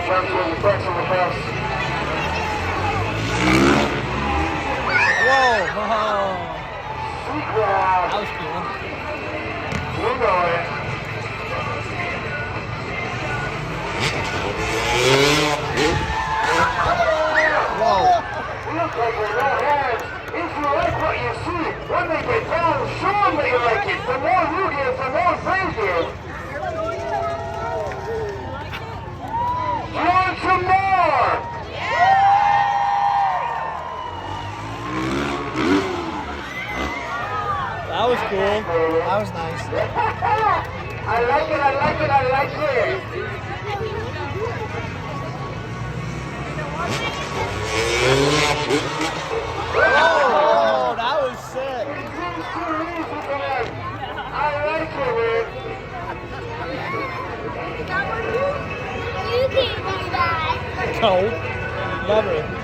Trying to the front of the bus. Whoa! Sequel. That was cool. You know it. Whoa! Looks like we're no hands. If you like what you see, when they get down, show them that you like it. The more you give, the more they give. You want some more? That was cool. That was nice. I like it, I like it, I like it. Oh, that was sick. I like it, man. You can't do that. No, never.